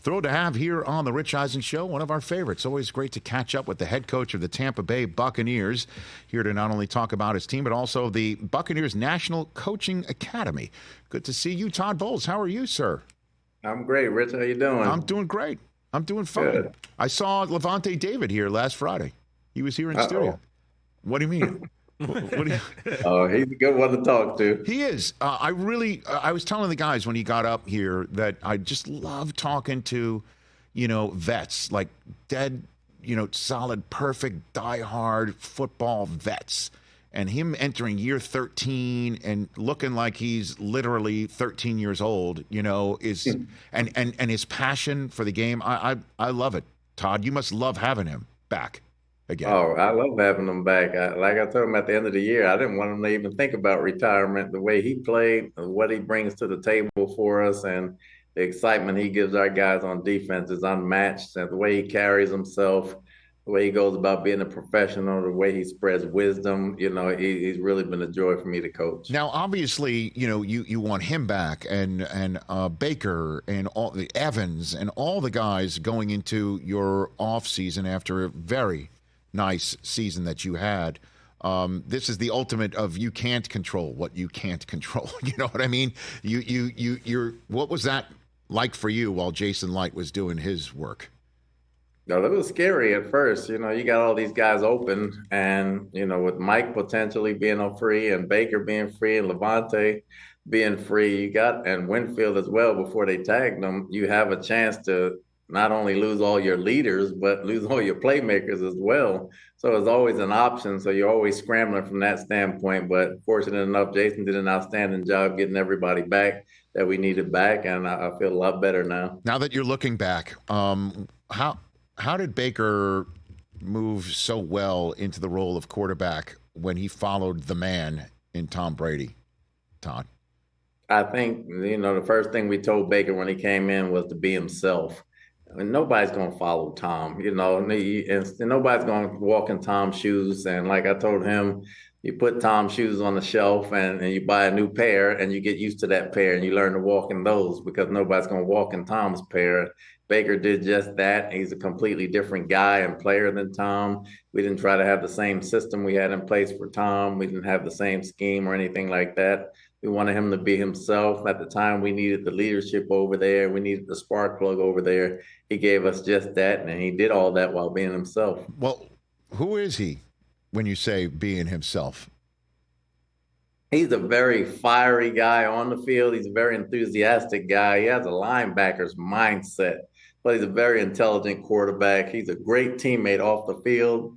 Thrilled to have here on the Rich Eisen Show, one of our favorites. Always great to catch up with the head coach of the Tampa Bay Buccaneers, here to not only talk about his team, but also the Buccaneers National Coaching Academy. Good to see you, Todd Bowles. How are you, sir? I'm great, Rich. How you doing? I'm doing great. I'm doing fine. Good. I saw Levante David here last Friday. He was here in studio. What do you mean? What do you... Oh, he's a good one to talk to. He is. I was telling the guys when he got up here that I just love talking to, vets, like dead, solid, perfect, diehard football vets. And him entering year 13 and looking like he's literally 13 years old, is and his passion for the game. I love it. Todd, you must love having him back again. Oh, I love having him back. Like I told him at the end of the year, I didn't want him to even think about retirement. The way he played, what he brings to the table for us, and the excitement he gives our guys on defense is unmatched. And the way he carries himself, the way he goes about being a professional, the way he spreads wisdom, he's really been a joy for me to coach. Now, obviously, you want him back, and Baker and all the Evans and all the guys going into your off season after a very nice season that you had. This is the ultimate of you can't control what you can't control. You know what I mean? You're. What was that like for you while Jason Light was doing his work? No, that was scary at first. You got all these guys open, and with Mike potentially being free, and Baker being free, and Levante being free, and Winfield as well before they tagged them. You have a chance to not only lose all your leaders, but lose all your playmakers as well. So it's always an option. So you're always scrambling from that standpoint. But fortunate enough, Jason did an outstanding job getting everybody back that we needed back, and I feel a lot better now. Now that you're looking back, how did Baker move so well into the role of quarterback when he followed the man in Tom Brady, Todd? I think, the first thing we told Baker when he came in was to be himself. I mean, nobody's going to follow Tom, and nobody's going to walk in Tom's shoes. And like I told him, you put Tom's shoes on the shelf and you buy a new pair and you get used to that pair and you learn to walk in those, because nobody's going to walk in Tom's pair. Baker did just that. He's a completely different guy and player than Tom. We didn't try to have the same system we had in place for Tom. We didn't have the same scheme or anything like that. We wanted him to be himself. At the time, we needed the leadership over there. We needed the spark plug over there. He gave us just that, and he did all that while being himself. Well, who is he when you say being himself? He's a very fiery guy on the field. He's a very enthusiastic guy. He has a linebacker's mindset, but he's a very intelligent quarterback. He's a great teammate off the field.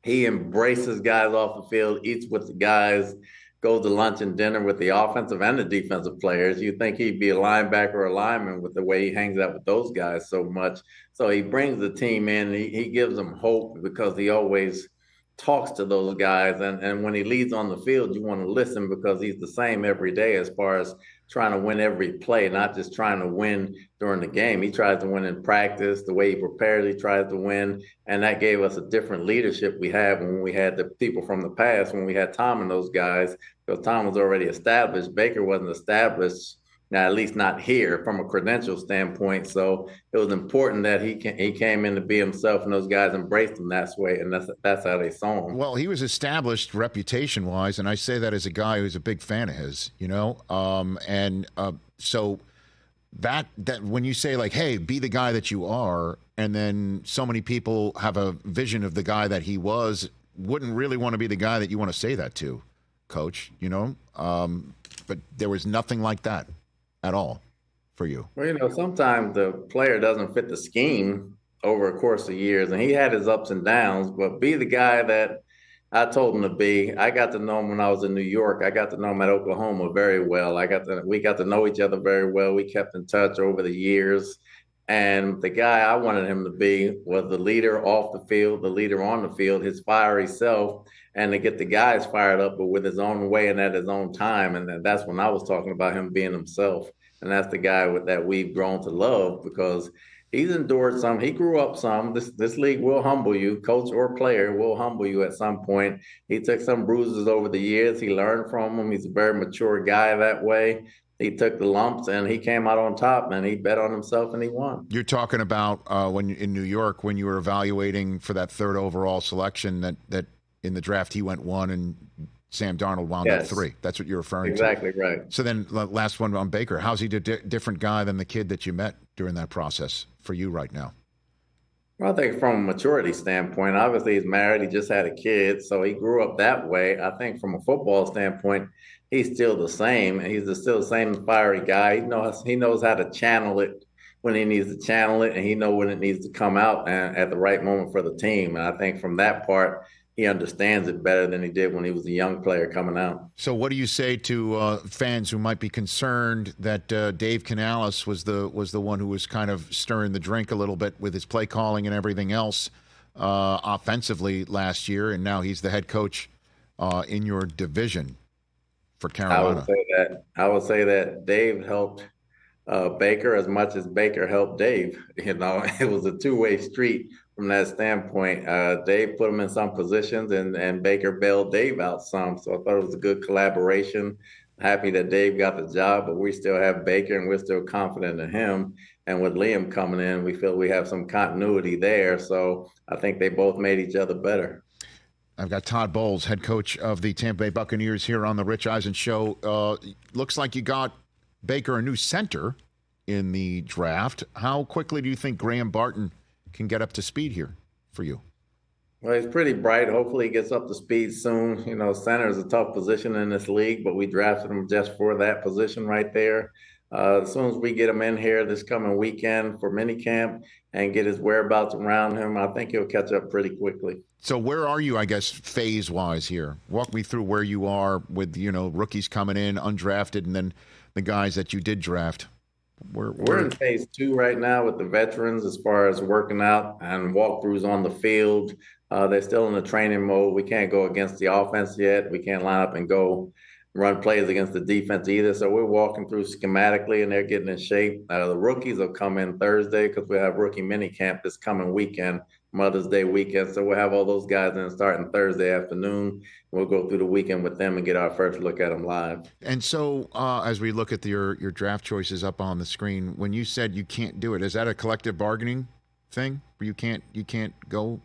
He embraces guys off the field, eats with the guys, goes to lunch and dinner with the offensive and the defensive players. You'd think he'd be a linebacker or a lineman with the way he hangs out with those guys so much. So he brings the team in. He gives them hope because he always talks to those guys. And when he leads on the field, you want to listen because he's the same every day as far as trying to win every play, not just trying to win during the game. He tries to win in practice. The way he prepares, he tries to win. And that gave us a different leadership we had when we had the people from the past, when we had Tom and those guys, because Tom was already established. Baker wasn't established, now at least not here from a credential standpoint. So it was important that he came in to be himself, and those guys embraced him that way, and that's how they saw him. Well, he was established reputation-wise, and I say that as a guy who's a big fan of his, so that when you say, like, hey, be the guy that you are, and then so many people have a vision of the guy that he was, wouldn't really want to be the guy that you want to say that to, Coach, but there was nothing like that at all for you. Well, sometimes the player doesn't fit the scheme over a course of years, and he had his ups and downs, but be the guy that I told him to be. I got to know him when I was in New York. I got to know him at Oklahoma very well. We got to know each other very well. We kept in touch over the years. And the guy I wanted him to be was the leader off the field, the leader on the field, his fiery self, and to get the guys fired up, but with his own way and at his own time. And that's when I was talking about him being himself. And that's the guy that we've grown to love, because he's endured some. He grew up some. This league will humble you. Coach or player will humble you at some point. He took some bruises over the years. He learned from them. He's a very mature guy that way. he took the lumps and he came out on top, and he bet on himself and he won. You're talking about when in New York when you were evaluating for that third overall selection that in the draft he went 1 and Sam Darnold wound up Yes, 3. That's what you're referring exactly to. right. So then last one on Baker. How's he a different guy than the kid that you met during that process for you right now? Well, I think from a maturity standpoint, obviously he's married, he just had a kid, so he grew up that way. I think from a football standpoint, he's still the same, and he's still the same fiery guy. He knows how to channel it when he needs to channel it, and he knows when it needs to come out and at the right moment for the team. And I think from that part, he understands it better than he did when he was a young player coming out. So, what do you say to fans who might be concerned that Dave Canales was the one who was kind of stirring the drink a little bit with his play calling and everything else offensively last year, and now he's the head coach in your division for Carolina? I would say that Dave helped Baker as much as Baker helped Dave. It was a two-way street from that standpoint. Dave put him in some positions, and Baker bailed Dave out some. So I thought it was a good collaboration. Happy that Dave got the job, but we still have Baker, and we're still confident in him. And with Liam coming in, we feel we have some continuity there. So I think they both made each other better. I've got Todd Bowles, head coach of the Tampa Bay Buccaneers, here on the Rich Eisen Show. Looks like you got Baker a new center in the draft. How quickly do you think Graham Barton can get up to speed here for you? Well, he's pretty bright. Hopefully, he gets up to speed soon. Center is a tough position in this league, but we drafted him just for that position right there. As soon as we get him in here this coming weekend for minicamp and get his whereabouts around him, I think he'll catch up pretty quickly. So where are you, I guess, phase-wise here? Walk me through where you are with, rookies coming in, undrafted, and then the guys that you did draft. We're in phase 2 right now with the veterans as far as working out and walkthroughs on the field. They're still in the training mode. We can't go against the offense yet. We can't line up and go run plays against the defense either. So we're walking through schematically, and they're getting in shape. The rookies will come in Thursday because we have rookie mini camp this coming weekend, Mother's Day weekend. So we'll have all those guys in starting Thursday afternoon. We'll go through the weekend with them and get our first look at them live. And so as we look at your draft choices up on the screen, when you said you can't do it, is that a collective bargaining thing where you can't go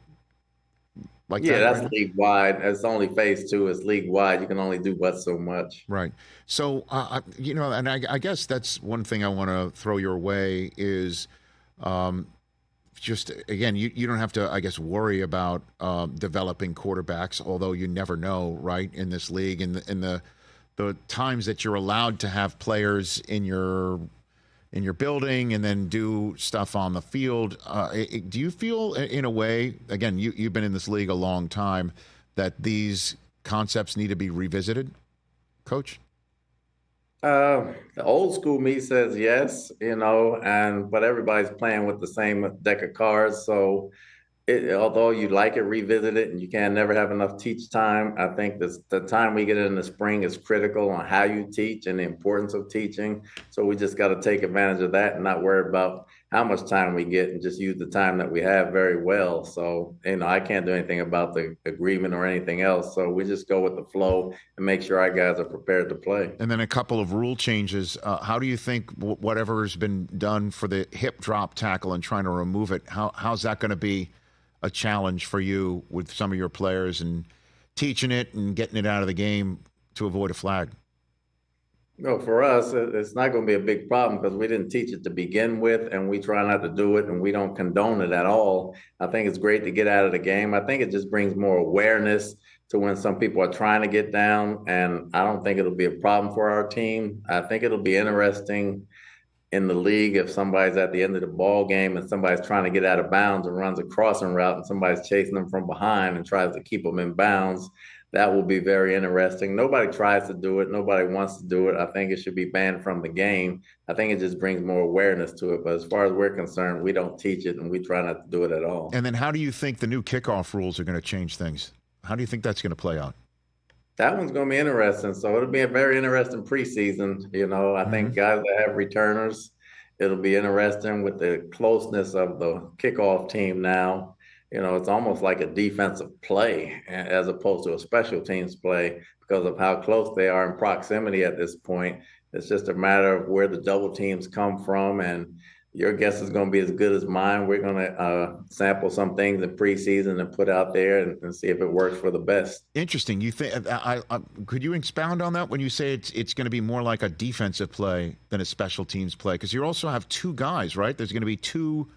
like that? Yeah, that's league wide. It's only phase 2. It's league wide. You can only do but so much. Right. So, and I guess that's one thing I want to throw your way is just, again, you don't have to, I guess, worry about developing quarterbacks, although you never know, right, in this league. In the times that you're allowed to have players in your building and then do stuff on the field. Do you feel in a way, again, you've been in this league a long time, that these concepts need to be revisited, Coach? The old school me says yes, but everybody's playing with the same deck of cards. So although you like it, revisit it, and you can never have enough teach time. I think the time we get in the spring is critical on how you teach and the importance of teaching. So we just got to take advantage of that and not worry about how much time we get and just use the time that we have very well. So, I can't do anything about the agreement or anything else. So we just go with the flow and make sure our guys are prepared to play. And then a couple of rule changes. How do you think whatever has been done for the hip drop tackle and trying to remove it, how's that going to be a challenge for you with some of your players and teaching it and getting it out of the game to avoid a flag? No, for us, it's not going to be a big problem because we didn't teach it to begin with, and we try not to do it, and we don't condone it at all. I think it's great to get out of the game. I think it just brings more awareness to when some people are trying to get down, and I don't think it'll be a problem for our team. I think it'll be interesting in the league if somebody's at the end of the ball game and somebody's trying to get out of bounds and runs a crossing route and somebody's chasing them from behind and tries to keep them in bounds. That will be very interesting. Nobody tries to do it. Nobody wants to do it. I think it should be banned from the game. I think it just brings more awareness to it. But as far as we're concerned, we don't teach it, and we try not to do it at all. And then how do you think the new kickoff rules are going to change things? How do you think that's going to play out? That one's going to be interesting. So it'll be a very interesting preseason. I think guys that have returners, it'll be interesting with the closeness of the kickoff team now. It's almost like a defensive play as opposed to a special teams play because of how close they are in proximity at this point. It's just a matter of where the double teams come from, and your guess is going to be as good as mine. We're going to sample some things in preseason and put out there and see if it works for the best. Interesting. You think could you expound on that when you say it's going to be more like a defensive play than a special teams play? Because you also have two guys, right? There's going to be two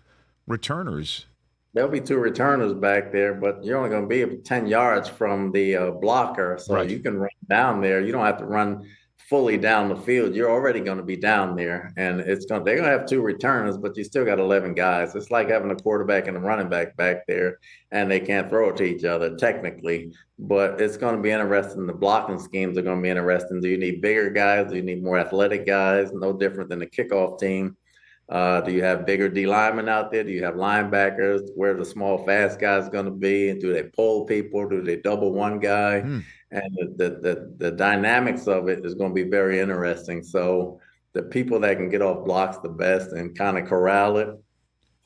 returners. There'll be two returners back there, but you're only going to be 10 yards from the blocker, so Right. you can run down there. You don't have to run fully down the field. You're already going to be down there, and they're going to have two returners, but you still got 11 guys. It's like having a quarterback and a running back there, and they can't throw it to each other technically. But it's going to be interesting. The blocking schemes are going to be interesting. Do you need bigger guys? Do you need more athletic guys? No different than the kickoff team. Do you have bigger D linemen out there? Do you have linebackers? Where the small, fast guys going to be? And do they pull people? Do they double one guy? And the dynamics of it is going to be very interesting. So the people that can get off blocks the best and kind of corral it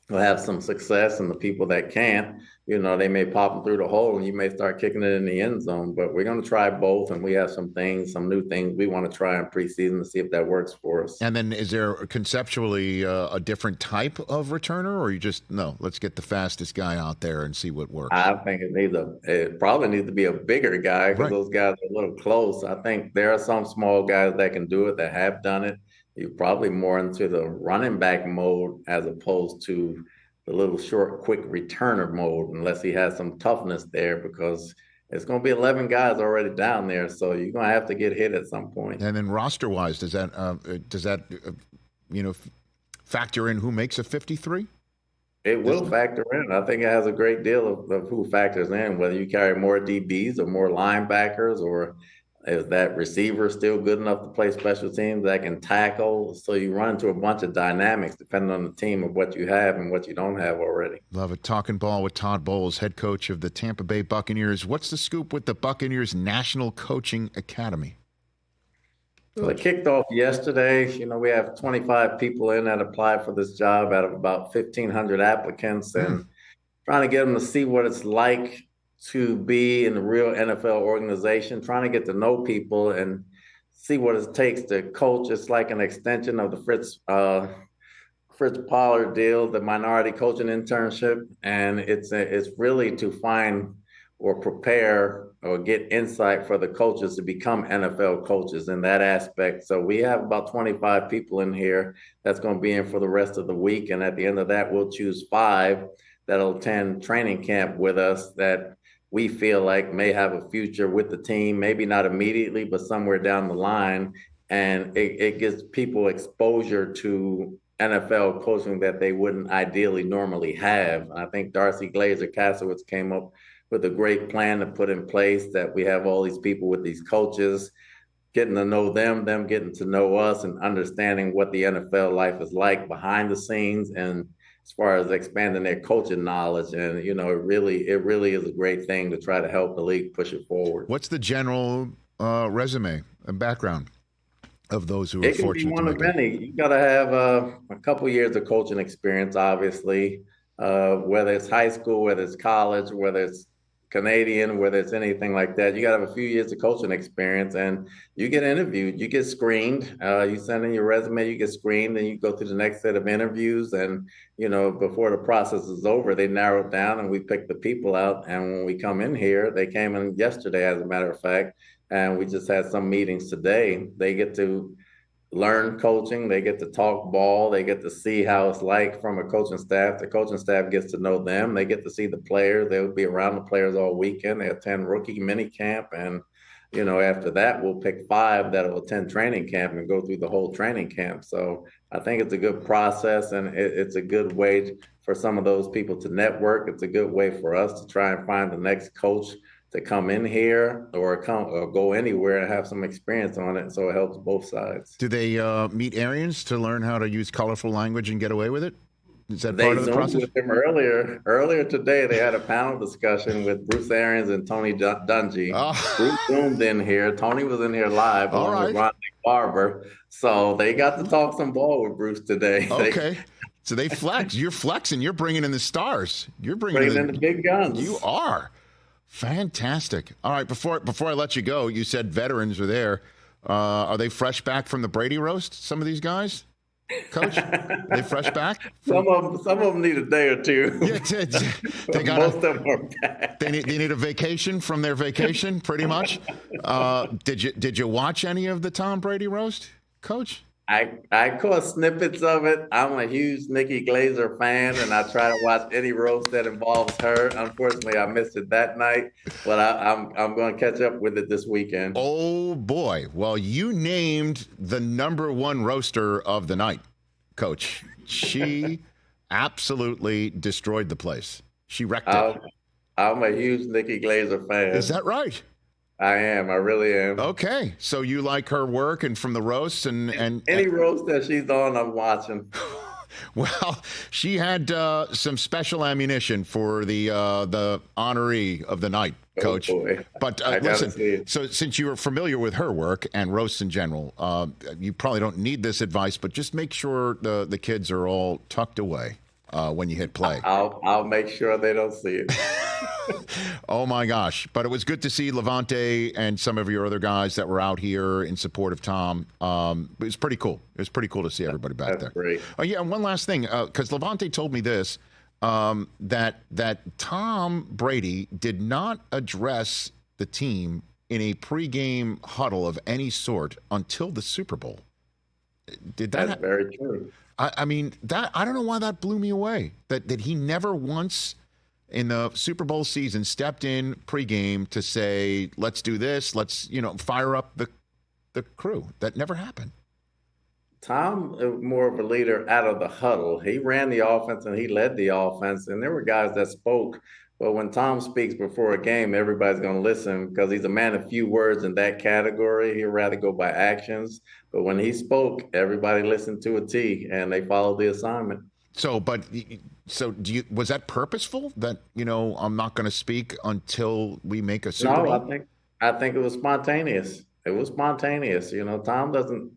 will have some success, and the people that can't, they may pop them through the hole and you may start kicking it in the end zone. But we're going to try both, and we have some new things we want to try in preseason to see if that works for us. And then is there conceptually a different type of returner, or you just, no, let's get the fastest guy out there and see what works? I think it probably needs to be a bigger guy, because those guys are a little close. I think there are some small guys that can do it, that have done it. You're probably more into the running back mode as opposed to the little short, quick returner mode, unless he has some toughness there, because it's going to be 11 guys already down there. So you're going to have to get hit at some point. And then roster wise, does that factor in who makes a 53? It will factor in. I think it has a great deal of who factors in, whether you carry more DBs or more linebackers, or is that receiver still good enough to play special teams that can tackle? So you run into a bunch of dynamics depending on the team of what you have and what you don't have already. Love it. Talking ball with Todd Bowles, head coach of the Tampa Bay Buccaneers. What's the scoop with the Buccaneers National Coaching Academy? Well, it kicked off yesterday. We have 25 people in that applied for this job out of about 1,500 applicants, and trying to get them to see what it's like to be in the real NFL organization, trying to get to know people and see what it takes to coach. It's like an extension of the Fritz Pollard deal, the minority coaching internship, and it's really to find or prepare or get insight for the coaches to become NFL coaches in that aspect. So we have about 25 people in here that's going to be in for the rest of the week, and at the end of that, we'll choose 5 that'll attend training camp with us that we feel like may have a future with the team, maybe not immediately, but somewhere down the line. And it gives people exposure to NFL coaching that they wouldn't ideally normally have. I think Darcy Glazer-Kasowitz came up with a great plan to put in place, that we have all these people with these coaches, getting to know them getting to know us, and understanding what the NFL life is like behind the scenes, and as far as expanding their coaching knowledge. And, it really is a great thing to try to help the league push it forward. What's the general resume and background of those who are fortunate to make it? It can be one of many. You got to have a couple years of coaching experience, obviously, whether it's high school, whether it's college, whether it's Canadian, whether it's anything like that. You got to have a few years of coaching experience, and you get interviewed, you get screened, you send in your resume, you get screened, and you go through the next set of interviews. And, before the process is over, they narrow it down and we pick the people out. And when we come in here, they came in yesterday, as a matter of fact, and we just had some meetings today. They get to learn coaching, they get to talk ball, they get to see how it's like from a coaching staff. The coaching staff gets to know them, they get to see the players, they'll be around the players all weekend. They attend rookie mini camp, and after that we'll pick 5 that'll attend training camp and go through the whole training camp. So I think it's a good process, and it's a good way for some of those people to network. It's a good way for us to try and find the next coach to come in here or go anywhere and have some experience on it. So it helps both sides. Do they meet Arians to learn how to use colorful language and get away with it? Is that part of the process? With them earlier today, they had a panel discussion with Bruce Arians and Tony Dungy. Oh. Bruce zoomed in here. Tony was in here live along with Ron Barber. So they got to talk some ball with Bruce today. Okay. So they flex. You're flexing. You're bringing in the stars. You're bringing in the big guns. You are. Fantastic. All right, before I let you go, you said veterans are there. Are they fresh back from the Brady roast? Some of these guys, Coach, they fresh back. Some of them need a day or two. Yeah, Most of them are back. They need a vacation from their vacation, pretty much. Did you watch any of the Tom Brady roast, Coach? I caught snippets of it. I'm a huge Nikki Glazer fan, and I try to watch any roast that involves her. Unfortunately, I missed it that night, but I'm going to catch up with it this weekend. Oh boy! Well, you named the #1 roaster of the night, Coach. She absolutely destroyed the place. She wrecked it. I'm a huge Nikki Glazer fan. Is that right? I am. I really am. Okay, so you like her work and from the roasts and any roast that she's on, I'm watching. Well, she had some special ammunition for the honoree of the night, Coach. Oh boy. But listen, so since you are familiar with her work and roasts in general, you probably don't need this advice, but just make sure the kids are all tucked away when you hit play. I'll make sure they don't see it. Oh my gosh. But it was good to see Levante and some of your other guys that were out here in support of Tom. It was pretty cool. It was pretty cool to see everybody back there. Great. Oh yeah, and one last thing, because Levante told me this, that Tom Brady did not address the team in a pregame huddle of any sort until the Super Bowl. That's very true. I mean, that I don't know why that blew me away. That he never once in the Super Bowl season stepped in pregame to say, let's do this, let's, fire up the crew. That never happened. Tom is more of a leader out of the huddle. He ran the offense and he led the offense, and there were guys that spoke. But when Tom speaks before a game, everybody's going to listen because he's a man of few words in that category. He'd rather go by actions. But when he spoke, everybody listened to a T, and they followed the assignment. So was that purposeful that, I'm not going to speak until we make a Super Bowl? No, I think it was spontaneous. It was spontaneous. Tom doesn't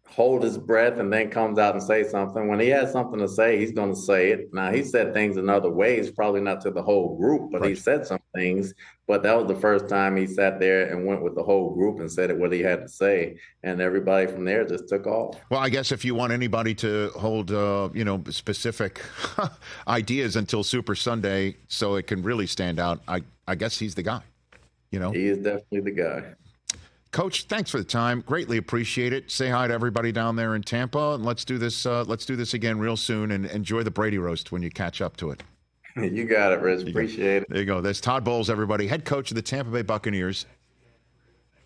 hold his breath and then comes out and say something. When he has something to say, he's going to say it. Now, he said things in other ways, probably not to the whole group, but right. He said some things. But that was the first time he sat there and went with the whole group and said what he had to say. And everybody from there just took off. Well, I guess if you want anybody to hold, specific ideas until Super Sunday so it can really stand out, I guess he's the guy, He is definitely the guy. Coach, thanks for the time. Greatly appreciate it. Say hi to everybody down there in Tampa, and let's do this. Let's do this again real soon, and enjoy the Brady roast when you catch up to it. You got it, Rich. Appreciate it. There you go. There's Todd Bowles, everybody, head coach of the Tampa Bay Buccaneers,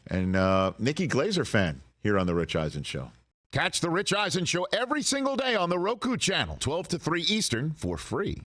and Nikki Glazer fan here on the Rich Eisen Show. Catch the Rich Eisen Show every single day on the Roku channel, 12 to 3 Eastern, for free.